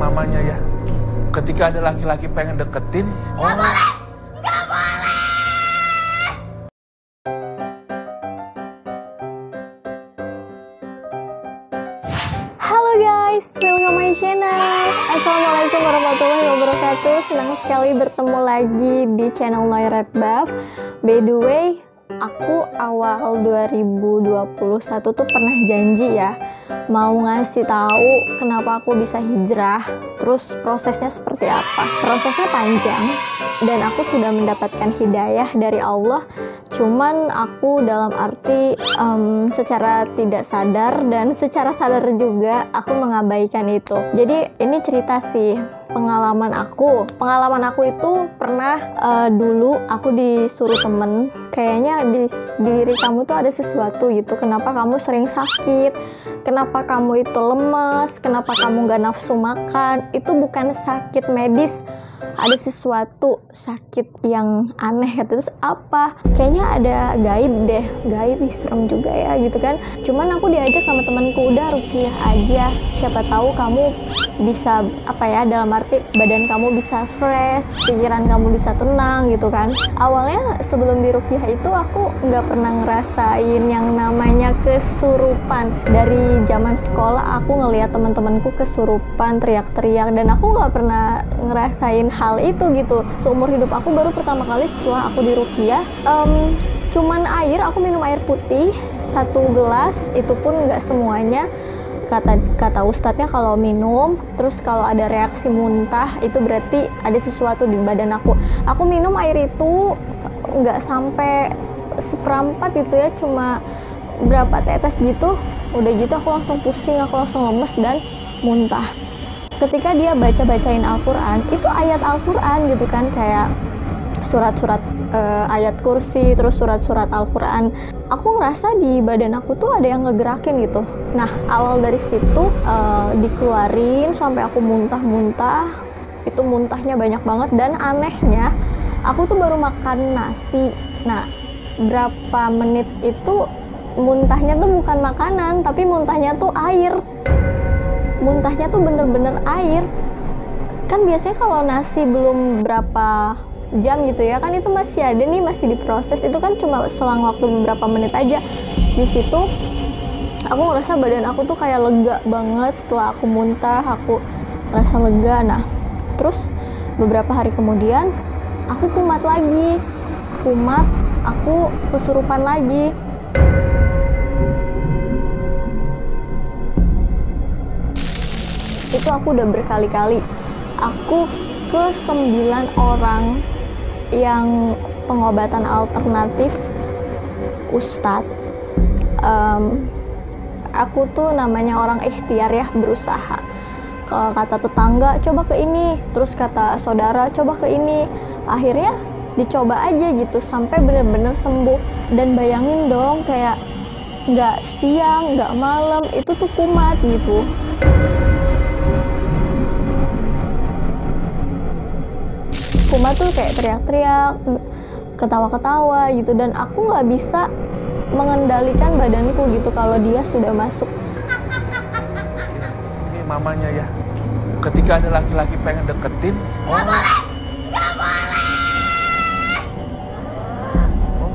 mamanya ya. Ketika ada laki-laki pengen deketin, Nggak boleh! Nggak boleh! Halo guys, welcome my channel. Assalamualaikum warahmatullahi wabarakatuh. Senang sekali bertemu lagi di channel Noiretbaf. By the way, aku awal 2021 tuh pernah janji ya, mau ngasih tahu kenapa aku bisa hijrah, terus prosesnya seperti apa. Prosesnya panjang dan aku sudah mendapatkan hidayah dari Allah. Cuman aku dalam arti secara tidak sadar dan secara sadar juga aku mengabaikan itu. Jadi ini cerita sih pengalaman aku. Pengalaman aku itu pernah dulu aku disuruh temen, kayaknya di diri kamu tuh ada sesuatu gitu. Kenapa kamu sering sakit? Kenapa kamu itu lemas? Kenapa kamu gak nafsu makan? Itu bukan sakit medis. Ada sesuatu sakit yang aneh. Terus apa? Kayaknya ada gaib deh. Gaib serem juga ya gitu kan. Cuman aku diajak sama temanku, udah ruqyah aja. Siapa tahu kamu bisa apa ya, dalam arti badan kamu bisa fresh, pikiran kamu bisa tenang gitu kan. Awalnya sebelum di ruqyah itu aku nggak pernah ngerasain yang namanya kesurupan. Dari zaman sekolah aku ngelihat teman-temanku kesurupan, teriak-teriak, dan aku nggak pernah ngerasain hal itu gitu. Seumur hidup aku baru pertama kali setelah aku di ruqyah, cuman air, aku minum air putih 1 gelas, itu pun nggak semuanya. Kata ustadznya kalau minum terus kalau ada reaksi muntah itu berarti ada sesuatu di badan aku. Aku minum air itu nggak sampai seperempat itu ya, cuma berapa tetes gitu. Udah gitu aku langsung pusing, aku langsung lemes dan muntah. Ketika dia bacain Al-Quran, itu ayat Al-Quran gitu kan, kayak surat-surat ayat kursi, terus surat-surat Al-Quran. Aku ngerasa di badan aku tuh ada yang ngegerakin gitu. Nah, awal dari situ dikeluarin sampai aku muntah-muntah. Itu muntahnya banyak banget, dan anehnya aku tuh baru makan nasi. Nah, berapa menit itu muntahnya tuh bukan makanan, tapi muntahnya tuh air. Muntahnya tuh bener-bener air. Kan biasanya kalau nasi belum berapa jam gitu ya, kan itu masih ada nih, masih diproses. Itu kan cuma selang waktu beberapa menit aja. Di situ aku ngerasa badan aku tuh kayak lega banget. Setelah aku muntah, aku ngerasa lega. Nah, terus beberapa hari kemudian aku kumat lagi. Kumat, aku kesurupan lagi. Itu aku udah berkali-kali. Aku ke 9 orang yang pengobatan alternatif ustadz. Aku tuh namanya orang ikhtiar ya, berusaha. Kata tetangga coba ke ini, terus kata saudara coba ke ini. Akhirnya dicoba aja gitu sampai bener-bener sembuh. Dan bayangin dong, kayak nggak siang nggak malam itu tuh kumat gitu. Kumat tuh kayak teriak-teriak, ketawa-ketawa gitu, dan aku nggak bisa mengendalikan badanku gitu kalau dia sudah masuk. ini mamanya ya. Ketika ada laki-laki pengen deketin, Nggak boleh! Nggak boleh! oh,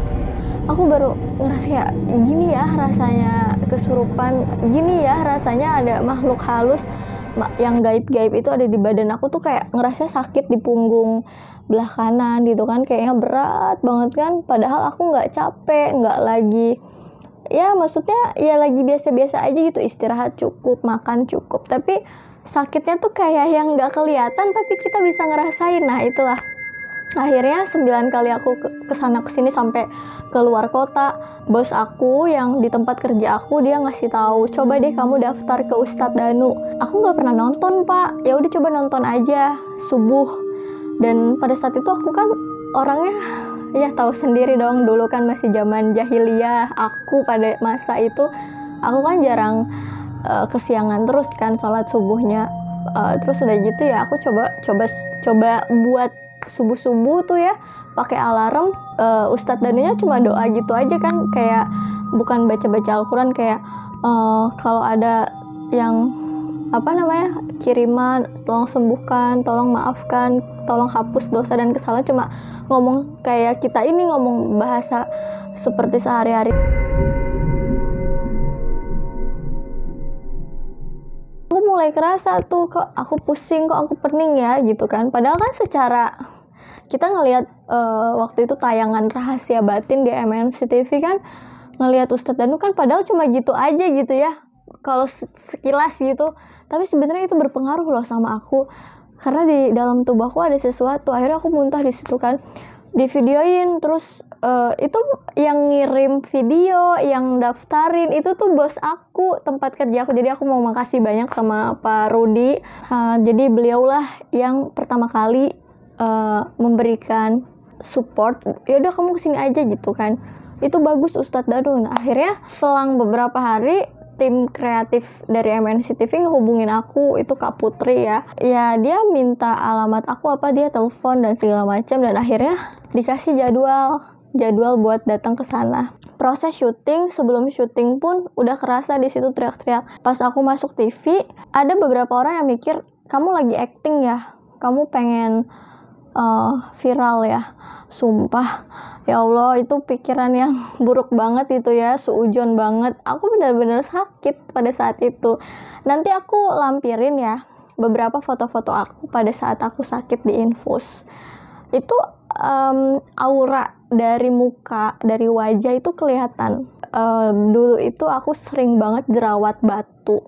Aku baru ngerasa ya, gini ya rasanya kesurupan, gini ya rasanya ada makhluk halus yang gaib-gaib itu ada di badan aku tuh. Kayak ngerasa sakit di punggung belah kanan gitu kan, kayaknya berat banget kan, padahal aku nggak capek, nggak lagi, ya maksudnya ya lagi biasa-biasa aja gitu, istirahat cukup, makan cukup, tapi sakitnya tuh kayak yang nggak kelihatan tapi kita bisa ngerasain. Nah itulah akhirnya 9 kali aku kesana kesini sampai keluar kota. Bos aku yang di tempat kerja aku, dia ngasih tahu, coba deh kamu daftar ke Ustadz Danu. Aku nggak pernah nonton pak, ya udah coba nonton aja subuh. Dan pada saat itu aku kan orangnya ya tahu sendiri dong, dulu kan masih zaman jahiliyah. Aku pada masa itu aku kan jarang kesiangan terus kan sholat subuhnya. Terus udah gitu ya aku coba buat subuh-subuh tuh ya pakai alarm. Ustadz Danunya cuma doa gitu aja kan, kayak bukan baca-baca Al-Quran, kayak kalau ada yang kiriman, tolong sembuhkan, tolong maafkan, tolong hapus dosa dan kesalahan, cuma ngomong kayak kita ini ngomong bahasa seperti sehari-hari. Aku mulai kerasa tuh, kok aku pusing, kok aku pening ya gitu kan. Padahal kan secara kita ngelihat waktu itu tayangan Rahasia Batin di MNC TV kan, ngelihat Ustadz Danu kan padahal cuma gitu aja gitu ya, kalau sekilas gitu, tapi sebenarnya itu berpengaruh loh sama aku, karena di dalam tubuh aku ada sesuatu. Akhirnya aku muntah di situ kan, di videoin. Terus itu yang ngirim video, yang daftarin itu tuh bos aku, tempat kerja aku. Jadi aku mau makasih banyak sama Pak Rudi. Jadi beliaulah yang pertama kali memberikan support, yaudah kamu kesini aja gitu kan, itu bagus Ustadz Danu. Nah, akhirnya selang beberapa hari tim kreatif dari MNC TV ngehubungin aku, itu Kak Putri ya dia minta alamat aku dia telepon dan segala macam, dan akhirnya dikasih jadwal buat datang ke sana. Proses syuting, sebelum syuting pun udah kerasa di situ teriak-teriak. Pas aku masuk TV, ada beberapa orang yang mikir kamu lagi acting ya, kamu pengen viral ya. Sumpah ya Allah, itu pikiran yang buruk banget itu ya, seujon banget. Aku benar-benar sakit pada saat itu. Nanti aku lampirin ya beberapa foto-foto aku pada saat aku sakit di infus. Itu aura dari muka, dari wajah itu kelihatan. Dulu itu aku sering banget jerawat batu,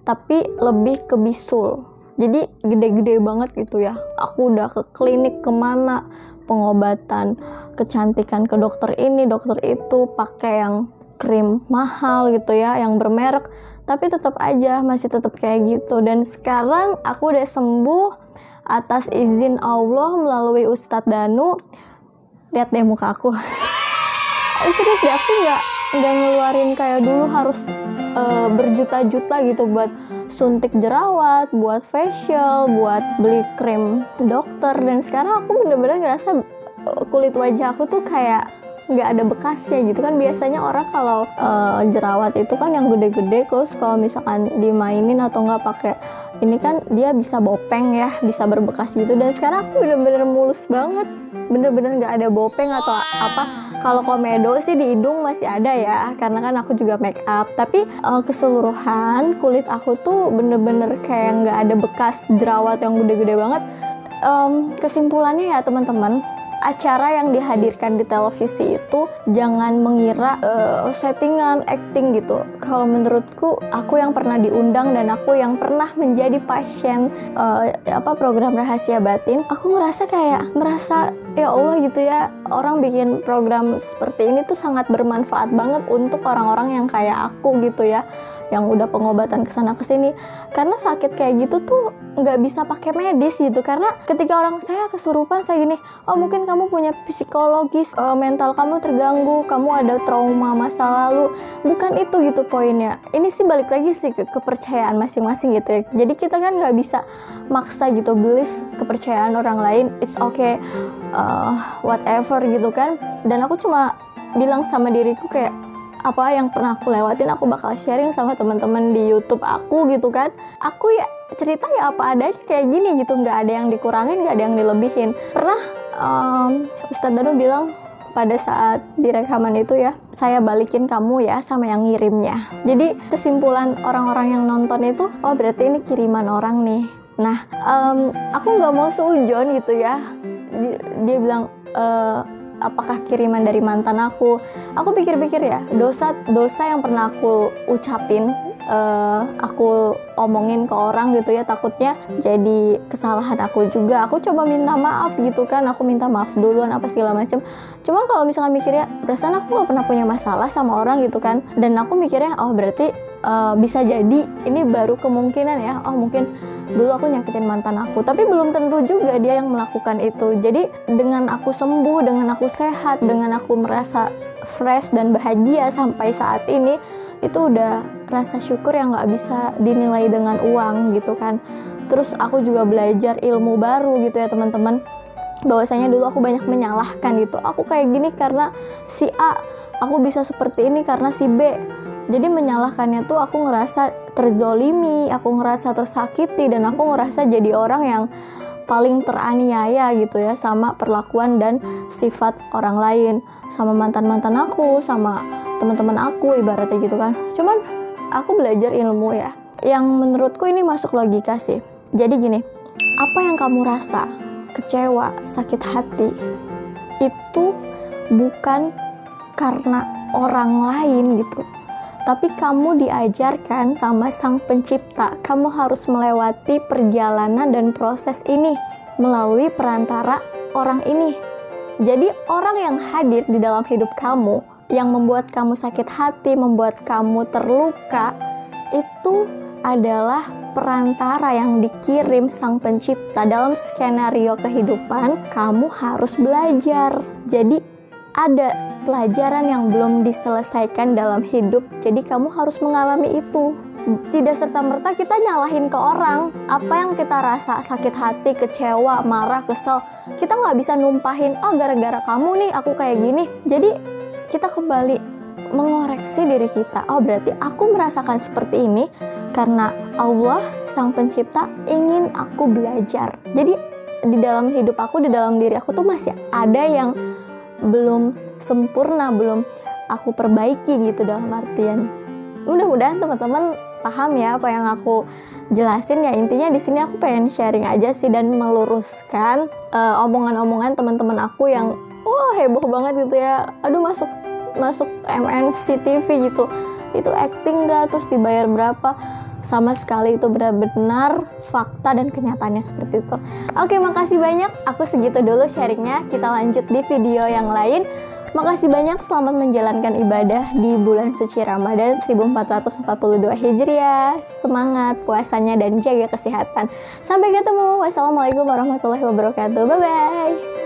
tapi lebih ke bisul. Jadi gede-gede banget gitu ya. Aku udah ke klinik kemana, pengobatan kecantikan, ke dokter ini, dokter itu, pakai yang krim mahal gitu ya, yang bermerek, tapi tetap aja masih tetap kayak gitu. Dan sekarang aku udah sembuh atas izin Allah melalui Ustadz Danu. Lihat deh muka aku. Serius deh, aku nggak ngeluarin kayak dulu harus berjuta-juta gitu buat suntik jerawat, buat facial, buat beli krim dokter. Dan sekarang aku bener-bener ngerasa kulit wajah aku tuh kayak nggak ada bekasnya gitu kan. Biasanya orang kalau jerawat itu kan yang gede-gede, terus kalau misalkan dimainin atau nggak pakai ini kan dia bisa bopeng ya, bisa berbekas gitu. Dan sekarang aku bener-bener mulus banget, bener-bener nggak ada bopeng atau apa. Kalau komedo sih di hidung masih ada ya, karena kan aku juga make up. Tapi keseluruhan kulit aku tuh bener-bener kayak nggak ada bekas jerawat yang gede-gede banget. Kesimpulannya ya teman-teman, acara yang dihadirkan di televisi itu jangan mengira settingan, acting gitu. Kalau menurutku, aku yang pernah diundang dan aku yang pernah menjadi pasien program Rahasia Batin, aku merasa ya Allah gitu ya, orang bikin program seperti ini tuh sangat bermanfaat banget untuk orang-orang yang kayak aku gitu ya, yang udah pengobatan kesana kesini. Karena sakit kayak gitu tuh nggak bisa pakai medis gitu. Karena ketika orang saya kesurupan, saya gini, oh mungkin kamu punya psikologis, mental kamu terganggu, kamu ada trauma masa lalu. Bukan itu gitu poinnya. Ini sih balik lagi sih ke kepercayaan masing-masing gitu ya. Jadi kita kan nggak bisa maksa gitu, believe kepercayaan orang lain, it's okay, whatever gitu kan. Dan aku cuma bilang sama diriku kayak, apa yang pernah aku lewatin aku bakal sharing sama teman-teman di YouTube aku gitu kan. Aku ya cerita ya apa adanya kayak gini gitu, nggak ada yang dikurangin, nggak ada yang dilebihin. Pernah Ustadz Danu bilang pada saat di rekaman itu ya, saya balikin kamu ya sama yang ngirimnya. Jadi kesimpulan orang-orang yang nonton itu, oh berarti ini kiriman orang nih. Nah aku nggak mau seujon gitu ya. Dia bilang apakah kiriman dari mantan aku. Aku pikir-pikir ya, dosa yang pernah aku ucapin, aku omongin ke orang gitu ya, takutnya jadi kesalahan aku juga. Aku coba minta maaf gitu kan, aku minta maaf duluan apa segala macam. Cuma kalau misalkan mikirnya, perasaan aku gak pernah punya masalah sama orang gitu kan. Dan aku mikirnya, oh berarti bisa jadi ini baru kemungkinan ya, oh mungkin dulu aku nyakitin mantan aku, tapi belum tentu juga dia yang melakukan itu. Jadi dengan aku sembuh, dengan aku sehat, dengan aku merasa fresh dan bahagia sampai saat ini, itu udah rasa syukur yang gak bisa dinilai dengan uang gitu kan. Terus aku juga belajar ilmu baru gitu ya teman-teman, bahwasanya dulu aku banyak menyalahkan gitu, aku kayak gini karena si A, aku bisa seperti ini karena si B. Jadi menyalahkannya tuh aku ngerasa terzolimi, aku ngerasa tersakiti, dan aku ngerasa jadi orang yang paling teraniaya gitu ya sama perlakuan dan sifat orang lain, sama mantan-mantan aku, sama teman-teman aku ibaratnya gitu kan. Cuman aku belajar ilmu ya, yang menurutku ini masuk logika sih. Jadi gini, apa yang kamu rasa, kecewa, sakit hati, itu bukan karena orang lain gitu, tapi kamu diajarkan sama Sang Pencipta. Kamu harus melewati perjalanan dan proses ini melalui perantara orang ini. Jadi orang yang hadir di dalam hidup kamu, yang membuat kamu sakit hati, membuat kamu terluka, itu adalah perantara yang dikirim Sang Pencipta. Dalam skenario kehidupan, kamu harus belajar. Jadi ada pelajaran yang belum diselesaikan dalam hidup, jadi kamu harus mengalami itu. Tidak serta-merta kita nyalahin ke orang. Apa yang kita rasa, sakit hati, kecewa, marah, kesel, kita nggak bisa numpahin, oh gara-gara kamu nih aku kayak gini. Jadi kita kembali mengoreksi diri kita, oh berarti aku merasakan seperti ini karena Allah Sang Pencipta ingin aku belajar. Jadi di dalam hidup aku, di dalam diri aku tuh masih ada yang belum sempurna, belum aku perbaiki gitu, dalam artian mudah-mudahan teman-teman paham ya apa yang aku jelasin ya. Intinya di sini aku pengen sharing aja sih dan meluruskan omongan-omongan teman-teman aku yang heboh banget gitu ya, aduh masuk MNC TV gitu, itu acting gak, terus dibayar berapa. Sama sekali itu benar-benar fakta dan kenyataannya seperti itu. Oke, makasih banyak. Aku segitu dulu sharingnya. Kita lanjut di video yang lain. Makasih banyak, selamat menjalankan ibadah di bulan suci Ramadan 1442 Hijriah. Semangat puasanya dan jaga kesehatan. Sampai ketemu. Wassalamualaikum warahmatullahi wabarakatuh. Bye-bye.